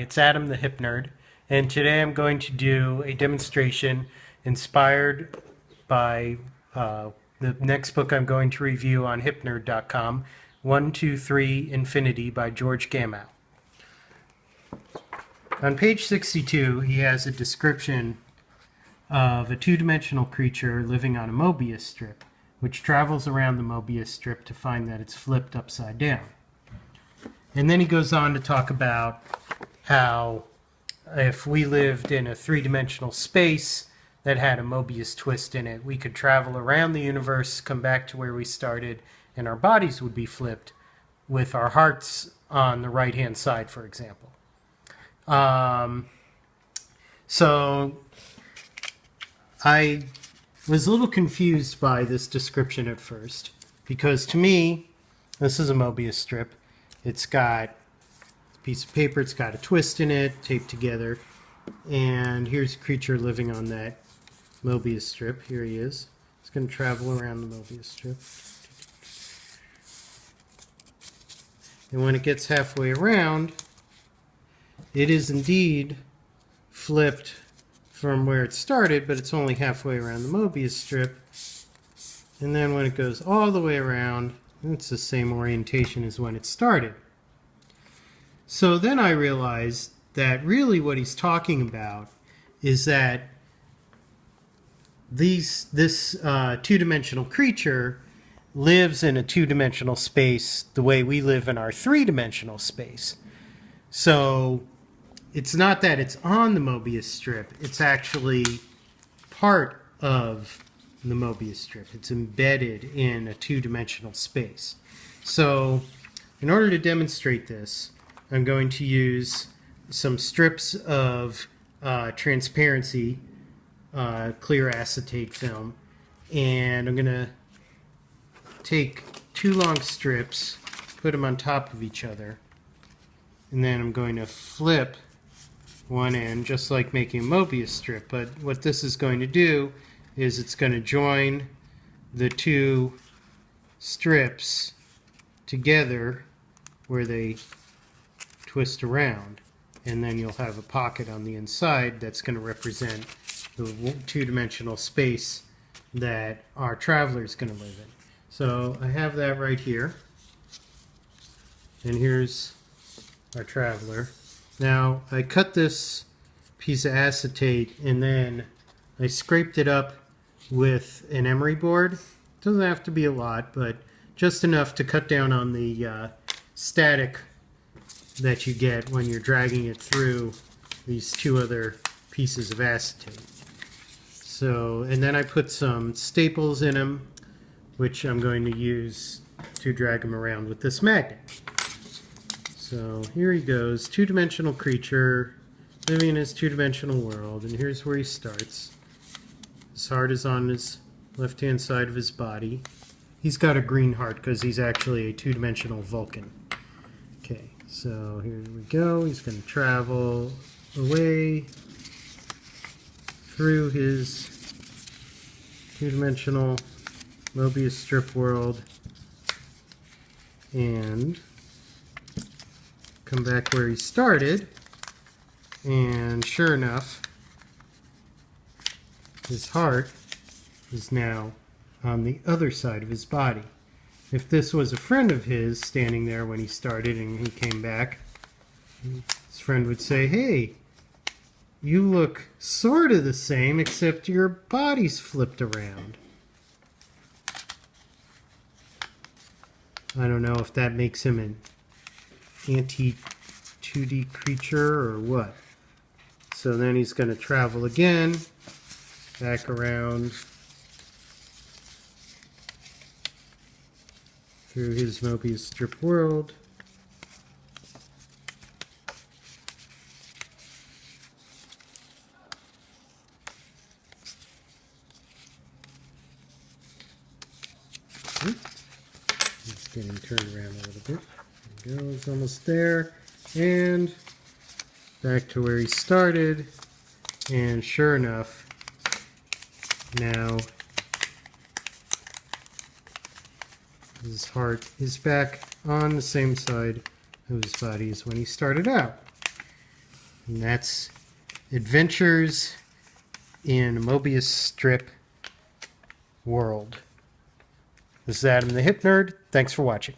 it's Adam the Hip Nerd, and today I'm going to do a demonstration inspired by the next book I'm going to review on hypnerd.com, 123 Infinity by George Gamow. On page 62, he has a description of a two-dimensional creature living on a Möbius strip, which travels around the Möbius strip to find that it's flipped upside down. And then he goes on to talk about how if we lived in a three-dimensional space that had a Möbius twist in it, we could travel around the universe, come back to where we started, and our bodies would be flipped with our hearts on the right-hand side, for example. So I was a little confused by this description at first, because to me, this is a Möbius strip. It's got a piece of paper, it's got a twist in it, taped together, and here's a creature living on that Möbius strip. Here he is. He's going to travel around the Möbius strip. And when it gets halfway around, it is indeed flipped from where it started, but it's only halfway around the Möbius strip. And then when it goes all the way around, it's the same orientation as when it started. So then I realized that really what he's talking about is that this two-dimensional creature lives in a two-dimensional space the way we live in our three-dimensional space. So it's not that it's on the Möbius strip, it's actually part of the Möbius strip. It's embedded in a two-dimensional space. So in order to demonstrate this, I'm going to use some strips of transparency clear acetate film, and I'm going to take two long strips, put them on top of each other, and then I'm going to flip one end just like making a Möbius strip. But what this is going to do is it's going to join the two strips together where they twist around, and then you'll have a pocket on the inside that's going to represent the two-dimensional space that our traveler is going to live in. So I have that right here, and here's our traveler. Now I cut this piece of acetate and then I scraped it up with an emery board. Doesn't have to be a lot, but just enough to cut down on the static that you get when you're dragging it through these two other pieces of acetate. So, and then I put some staples in them, which I'm going to use to drag them around with this magnet. So here he goes, two-dimensional creature living in his two-dimensional world, and here's where he starts. His heart is on his left-hand side of his body. He's got a green heart because he's actually a two-dimensional Vulcan. Okay, so here we go. He's going to travel away through his two-dimensional Möbius strip world and come back where he started, and sure enough, his heart is now on the other side of his body. If this was a friend of his standing there when he started and he came back, his friend would say, "Hey, you look sort of the same, except your body's flipped around." I don't know if that makes him an anti-2D creature or what. So then he's going to travel again, back around through his Möbius strip world. It's getting turned around a little bit. There we go, it's almost there. And back to where he started. And sure enough, now his heart is back on the same side of his body as when he started out. And that's Adventures in a Mobius Strip World. This is Adam the Hip Nerd. Thanks for watching.